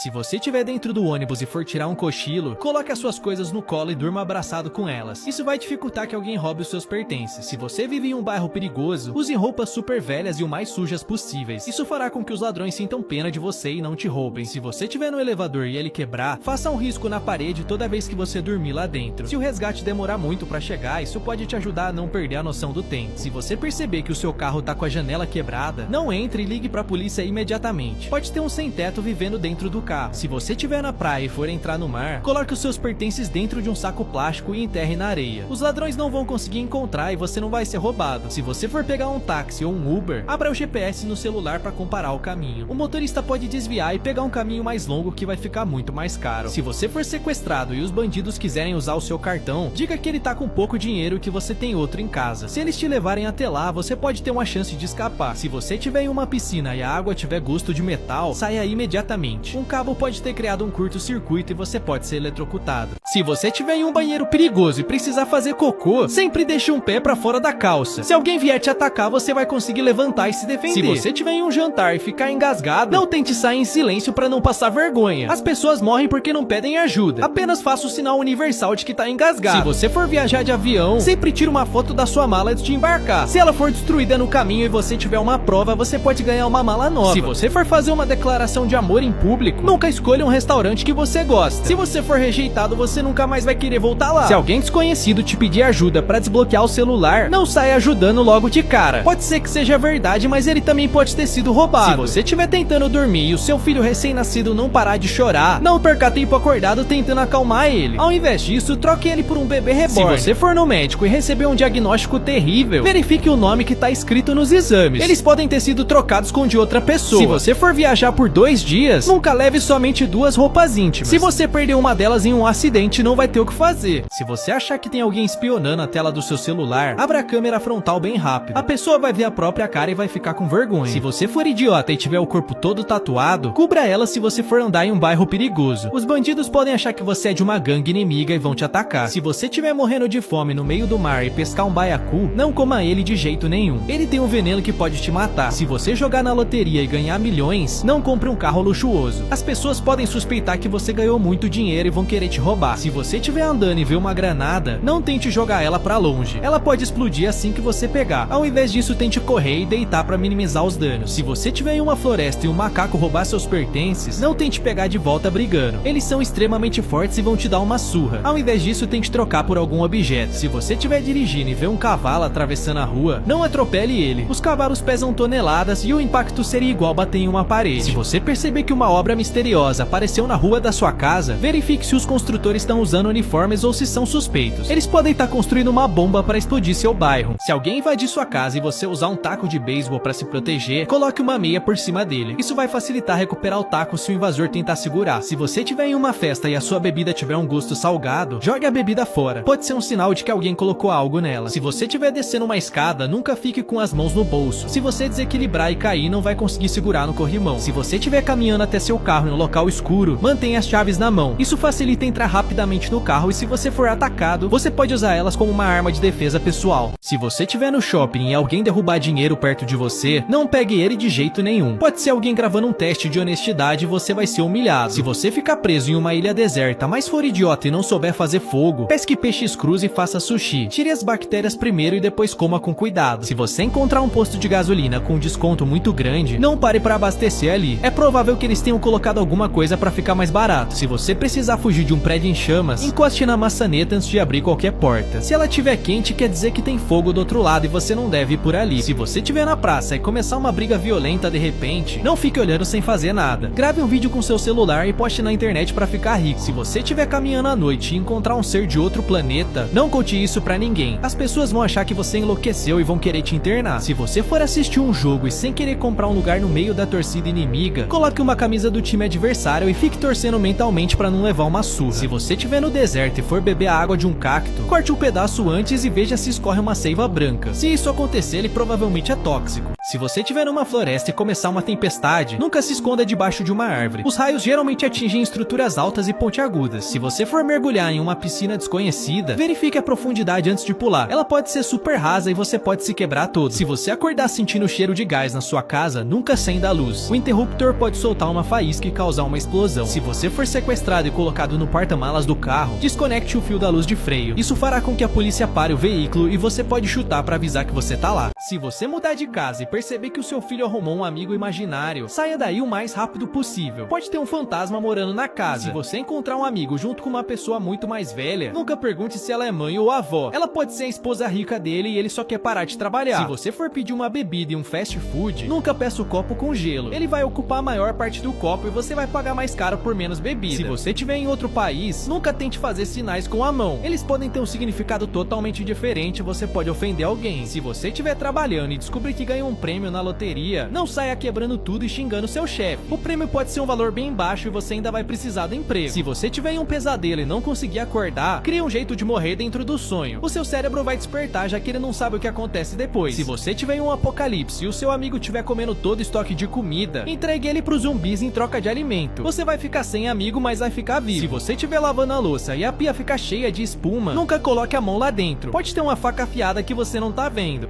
Se você estiver dentro do ônibus e for tirar um cochilo, coloque as suas coisas no colo e durma abraçado com elas. Isso vai dificultar que alguém roube os seus pertences. Se você vive em um bairro perigoso, use roupas super velhas e o mais sujas possíveis. Isso fará com que os ladrões sintam pena de você e não te roubem. Se você estiver no elevador e ele quebrar, faça um risco na parede toda vez que você dormir lá dentro. Se o resgate demorar muito para chegar, isso pode te ajudar a não perder a noção do tempo. Se você perceber que o seu carro tá com a janela quebrada, não entre e ligue pra polícia imediatamente. Pode ter um sem-teto vivendo dentro do carro. Se você estiver na praia e for entrar no mar, coloque os seus pertences dentro de um saco plástico e enterre na areia. Os ladrões não vão conseguir encontrar e você não vai ser roubado. Se você for pegar um táxi ou um Uber, abra o GPS no celular para comparar o caminho. O motorista pode desviar e pegar um caminho mais longo que vai ficar muito mais caro. Se você for sequestrado e os bandidos quiserem usar o seu cartão, diga que ele tá com pouco dinheiro e que você tem outro em casa. Se eles te levarem até lá, você pode ter uma chance de escapar. Se você estiver em uma piscina e a água tiver gosto de metal, saia imediatamente. Um cabo pode ter criado um curto-circuito e você pode ser eletrocutado. Se você estiver em um banheiro perigoso e precisar fazer cocô, sempre deixe um pé pra fora da calça. Se alguém vier te atacar, você vai conseguir levantar e se defender. Se você estiver em um jantar e ficar engasgado, não tente sair em silêncio pra não passar vergonha. As pessoas morrem porque não pedem ajuda. Apenas faça o sinal universal de que tá engasgado. Se você for viajar de avião, sempre tire uma foto da sua mala antes de embarcar. Se ela for destruída no caminho e você tiver uma prova, você pode ganhar uma mala nova. Se você for fazer uma declaração de amor em público, nunca escolha um restaurante que você gosta. Se você for rejeitado, você nunca mais vai querer voltar lá. Se alguém desconhecido te pedir ajuda pra desbloquear o celular, não saia ajudando logo de cara. Pode ser que seja verdade, mas ele também pode ter sido roubado. Se você estiver tentando dormir e o seu filho recém-nascido não parar de chorar, não perca tempo acordado tentando acalmar ele. Ao invés disso, troque ele por um bebê reborn. Se você for no médico e receber um diagnóstico terrível, verifique o nome que tá escrito nos exames. Eles podem ter sido trocados com de outra pessoa. Se você for viajar por 2 dias, nunca leve somente 2 roupas íntimas. Se você perder uma delas em um acidente, não vai ter o que fazer. Se você achar que tem alguém espionando a tela do seu celular, abra a câmera frontal bem rápido. A pessoa vai ver a própria cara e vai ficar com vergonha. Se você for idiota e tiver o corpo todo tatuado, cubra ela se você for andar em um bairro perigoso. Os bandidos podem achar que você é de uma gangue inimiga e vão te atacar. Se você estiver morrendo de fome no meio do mar e pescar um baiacu, não coma ele de jeito nenhum. Ele tem um veneno que pode te matar. Se você jogar na loteria e ganhar milhões, não compre um carro luxuoso. As pessoas podem suspeitar que você ganhou muito dinheiro e vão querer te roubar. Se você estiver andando e ver uma granada, não tente jogar ela pra longe. Ela pode explodir assim que você pegar. Ao invés disso, tente correr e deitar pra minimizar os danos. Se você estiver em uma floresta e um macaco roubar seus pertences, não tente pegar de volta brigando. Eles são extremamente fortes e vão te dar uma surra. Ao invés disso, tente trocar por algum objeto. Se você estiver dirigindo e ver um cavalo atravessando a rua, não atropele ele. Os cavalos pesam toneladas e o impacto seria igual bater em uma parede. Se você perceber que uma obra misteriosa apareceu na rua da sua casa, verifique se os construtores estão usando uniformes ou se são suspeitos. Eles podem estar construindo uma bomba para explodir seu bairro. Se alguém invadir sua casa e você usar um taco de beisebol para se proteger, coloque uma meia por cima dele. Isso vai facilitar recuperar o taco se o invasor tentar segurar. Se você estiver em uma festa e a sua bebida tiver um gosto salgado, jogue a bebida fora. Pode ser um sinal de que alguém colocou algo nela. Se você estiver descendo uma escada, nunca fique com as mãos no bolso. Se você desequilibrar e cair, não vai conseguir segurar no corrimão. Se você estiver caminhando até seu carro em um local escuro, mantenha as chaves na mão. Isso facilita entrar rapidamente no carro e se você for atacado, você pode usar elas como uma arma de defesa pessoal. Se você estiver no shopping e alguém derrubar dinheiro perto de você, não pegue ele de jeito nenhum. Pode ser alguém gravando um teste de honestidade e você vai ser humilhado. Se você ficar preso em uma ilha deserta, mas for idiota e não souber fazer fogo, pesque peixes crus e faça sushi. Tire as bactérias primeiro e depois coma com cuidado. Se você encontrar um posto de gasolina com um desconto muito grande, não pare para abastecer ali. É provável que eles tenham colocado alguma coisa para ficar mais barato. Se você precisar fugir de um prédio em chamas, encoste na maçaneta antes de abrir qualquer porta. Se ela estiver quente, quer dizer que tem fogo do outro lado e você não deve ir por ali. Se você estiver na praça e começar uma briga violenta de repente, não fique olhando sem fazer nada. Grave um vídeo com seu celular e poste na internet para ficar rico. Se você estiver caminhando à noite e encontrar um ser de outro planeta, não conte isso pra ninguém. As pessoas vão achar que você enlouqueceu e vão querer te internar. Se você for assistir um jogo e sem querer comprar um lugar no meio da torcida inimiga, coloque uma camisa do time adversário e fique torcendo mentalmente pra não levar uma surra. Se você estiver no deserto e for beber a água de um cacto, corte um pedaço antes e veja se escorre uma seiva branca. Se isso acontecer, ele provavelmente é tóxico. Se você estiver numa floresta e começar uma tempestade, nunca se esconda debaixo de uma árvore. Os raios geralmente atingem estruturas altas e pontiagudas. Se você for mergulhar em uma piscina desconhecida, verifique a profundidade antes de pular. Ela pode ser super rasa e você pode se quebrar todo. Se você acordar sentindo cheiro de gás na sua casa, nunca acenda a luz. O interruptor pode soltar uma faísca e causar uma explosão. Se você for sequestrado e colocado no porta-malas do carro, desconecte o fio da luz de freio. Isso fará com que a polícia pare o veículo e você pode chutar para avisar que você tá lá. Se você mudar de casa e perceber que o seu filho arrumou um amigo imaginário, saia daí o mais rápido possível. Pode ter um fantasma morando na casa. Se você encontrar um amigo junto com uma pessoa muito mais velha, nunca pergunte se ela é mãe ou avó. Ela pode ser a esposa rica dele e ele só quer parar de trabalhar. Se você for pedir uma bebida e um fast food, nunca peça o copo com gelo. Ele vai ocupar a maior parte do copo e você vai pagar mais caro por menos bebida. Se você estiver em outro país, nunca tente fazer sinais com a mão. Eles podem ter um significado totalmente diferente e você pode ofender alguém. Se você estiver trabalhando e descobrir que ganhou um prêmio na loteria, não saia quebrando tudo e xingando seu chefe. O prêmio pode ser um valor bem baixo e você ainda vai precisar do emprego. Se você tiver em um pesadelo e não conseguir acordar, crie um jeito de morrer dentro do sonho. O seu cérebro vai despertar, já que ele não sabe o que acontece depois. Se você tiver em um apocalipse e o seu amigo estiver comendo todo o estoque de comida, entregue ele pros zumbis em troca de alimento. Você vai ficar sem amigo, mas vai ficar vivo. Se você estiver lavando a louça e a pia ficar cheia de espuma, nunca coloque a mão lá dentro. Pode ter uma faca afiada que você não tá vendo.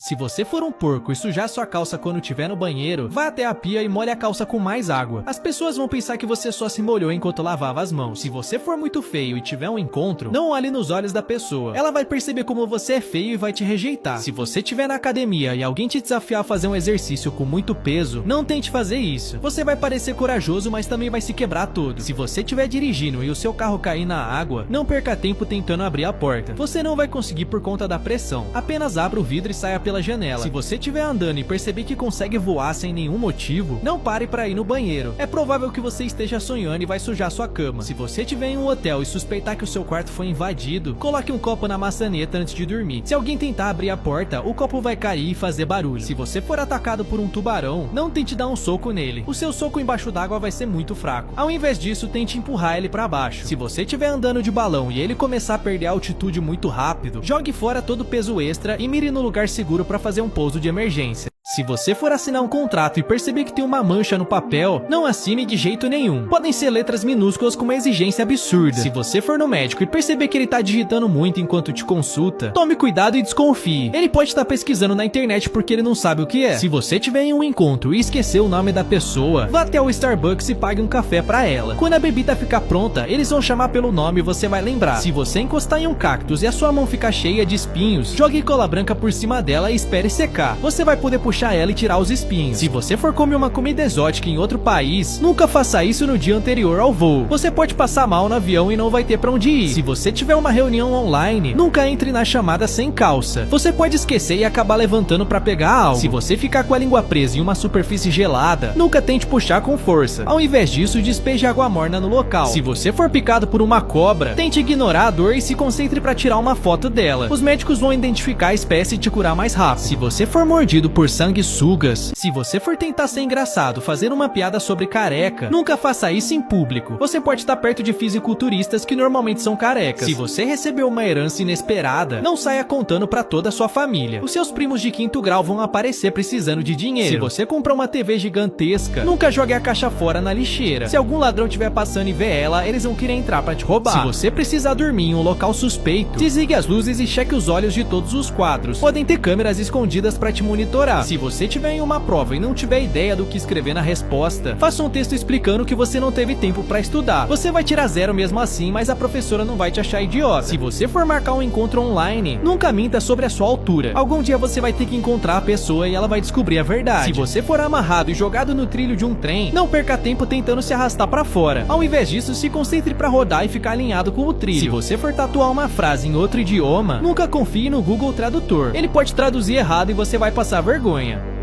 Se você for um porco e sujar sua calça quando estiver no banheiro, vá até a pia e molhe a calça com mais água. As pessoas vão pensar que você só se molhou enquanto lavava as mãos. Se você for muito feio e tiver um encontro, não olhe nos olhos da pessoa. Ela vai perceber como você é feio e vai te rejeitar. Se você estiver na academia e alguém te desafiar a fazer um exercício com muito peso, não tente fazer isso. Você vai parecer corajoso, mas também vai se quebrar todo. Se você estiver dirigindo e o seu carro cair na água, não perca tempo tentando abrir a porta. Você não vai conseguir por conta da pressão. Apenas abra o vidro e saia pela janela. Se você estiver andando e perceber que consegue voar sem nenhum motivo, não pare para ir no banheiro. É provável que você esteja sonhando e vai sujar sua cama. Se você estiver em um hotel e suspeitar que o seu quarto foi invadido, coloque um copo na maçaneta antes de dormir. Se alguém tentar abrir a porta, o copo vai cair e fazer barulho. Se você for atacado por um tubarão, não tente dar um soco nele. O seu soco embaixo d'água vai ser muito fraco. Ao invés disso, tente empurrar ele para baixo. Se você estiver andando de balão e ele começar a perder a altitude muito rápido, jogue fora todo o peso extra e mire no lugar seguro para fazer um pouso de emergência. Se você for assinar um contrato e perceber que tem uma mancha no papel, não assine de jeito nenhum. Podem ser letras minúsculas com uma exigência absurda. Se você for no médico e perceber que ele tá digitando muito enquanto te consulta, tome cuidado e desconfie. Ele pode estar pesquisando na internet porque ele não sabe o que é. Se você tiver em um encontro e esquecer o nome da pessoa, vá até o Starbucks e pague um café pra ela. Quando a bebida ficar pronta, eles vão chamar pelo nome e você vai lembrar. Se você encostar em um cactus e a sua mão ficar cheia de espinhos, jogue cola branca por cima dela e espere secar. Você vai poder puxar ela e tirar os espinhos. Se você for comer uma comida exótica em outro país, nunca faça isso no dia anterior ao voo. Você pode passar mal no avião e não vai ter pra onde ir. Se você tiver uma reunião online, nunca entre na chamada sem calça. Você pode esquecer e acabar levantando pra pegar algo. Se você ficar com a língua presa em uma superfície gelada, nunca tente puxar com força. Ao invés disso, despeje água morna no local. Se você for picado por uma cobra, tente ignorar a dor e se concentre pra tirar uma foto dela. Os médicos vão identificar a espécie e te curar mais rápido. Se você for mordido por sanguessugas, se você for tentar ser engraçado, fazer uma piada sobre careca, nunca faça isso em público. Você pode estar perto de fisiculturistas que normalmente são carecas. Se você recebeu uma herança inesperada, não saia contando pra toda a sua família. Os seus primos de 5º grau vão aparecer precisando de dinheiro. Se você comprou uma TV gigantesca, nunca jogue a caixa fora na lixeira. Se algum ladrão estiver passando e ver ela, eles vão querer entrar pra te roubar. Se você precisar dormir em um local suspeito, desligue as luzes e cheque os olhos de todos os quadros. Podem ter câmeras escondidas pra te monitorar. Se você tiver em uma prova e não tiver ideia do que escrever na resposta, faça um texto explicando que você não teve tempo pra estudar. Você vai tirar 0 mesmo assim, mas a professora não vai te achar idiota. Se você for marcar um encontro online, nunca minta sobre a sua altura. Algum dia você vai ter que encontrar a pessoa e ela vai descobrir a verdade. Se você for amarrado e jogado no trilho de um trem, não perca tempo tentando se arrastar pra fora. Ao invés disso, se concentre pra rodar e ficar alinhado com o trilho. Se você for tatuar uma frase em outro idioma, nunca confie no Google Tradutor. Ele pode traduzir errado e você vai passar vergonha.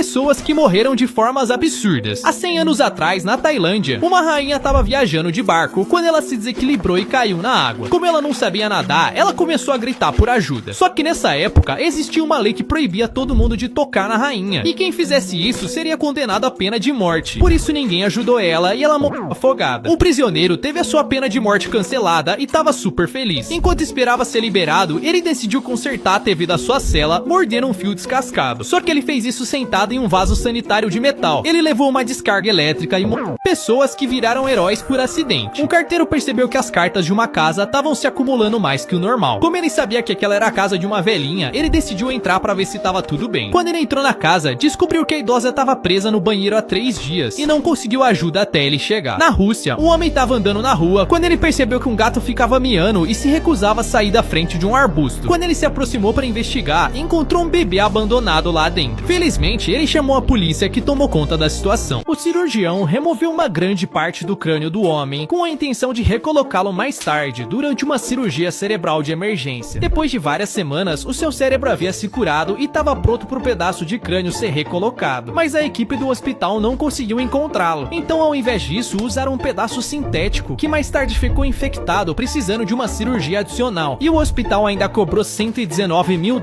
pessoas que morreram de formas absurdas. Há 100 anos atrás, na Tailândia, uma rainha estava viajando de barco quando ela se desequilibrou e caiu na água. Como ela não sabia nadar, ela começou a gritar por ajuda. Só que nessa época, existia uma lei que proibia todo mundo de tocar na rainha. E quem fizesse isso seria condenado à pena de morte. Por isso ninguém ajudou ela e ela morreu afogada. Um prisioneiro teve a sua pena de morte cancelada e estava super feliz. Enquanto esperava ser liberado, ele decidiu consertar a TV da sua cela, mordendo um fio descascado. Só que ele fez isso sentado em um vaso sanitário de metal. Ele levou uma descarga elétrica e morreu. Pessoas que viraram heróis por acidente. Um carteiro percebeu que as cartas de uma casa estavam se acumulando mais que o normal. Como ele sabia que aquela era a casa de uma velhinha, ele decidiu entrar para ver se estava tudo bem. Quando ele entrou na casa, descobriu que a idosa estava presa no banheiro há 3 dias e não conseguiu ajuda até ele chegar. Na Rússia, um homem estava andando na rua quando ele percebeu que um gato ficava miando e se recusava a sair da frente de um arbusto. Quando ele se aproximou para investigar, encontrou um bebê abandonado lá dentro. Felizmente, ele chamou a polícia que tomou conta da situação. O cirurgião removeu uma grande parte do crânio do homem com a intenção de recolocá-lo mais tarde durante uma cirurgia cerebral de emergência. Depois de várias semanas, o seu cérebro havia se curado e estava pronto para o pedaço de crânio ser recolocado. Mas a equipe do hospital não conseguiu encontrá-lo. Então, ao invés disso, usaram um pedaço sintético que mais tarde ficou infectado, precisando de uma cirurgia adicional. E o hospital ainda cobrou $119 mil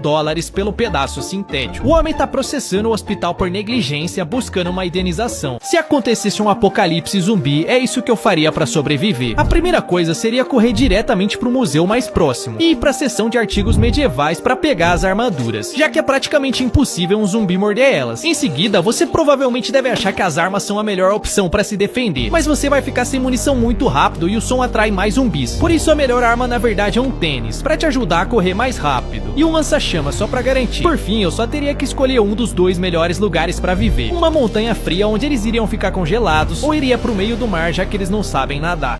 pelo pedaço sintético. O homem está processando o hospital por negligência, buscando uma indenização. Se acontecesse um apocalipse zumbi, é isso que eu faria para sobreviver. A primeira coisa seria correr diretamente para o museu mais próximo e ir para a seção de artigos medievais para pegar as armaduras, já que é praticamente impossível um zumbi morder elas. Em seguida, você provavelmente deve achar que as armas são a melhor opção para se defender, mas você vai ficar sem munição muito rápido e o som atrai mais zumbis. Por isso a melhor arma na verdade é um tênis, para te ajudar a correr mais rápido, e um lança-chamas só para garantir. Por fim, eu só teria que escolher um dos 2 melhores lugares para viver: uma montanha fria onde eles iriam ficar congelados, ou iria pro meio do mar, já que eles não sabem nadar.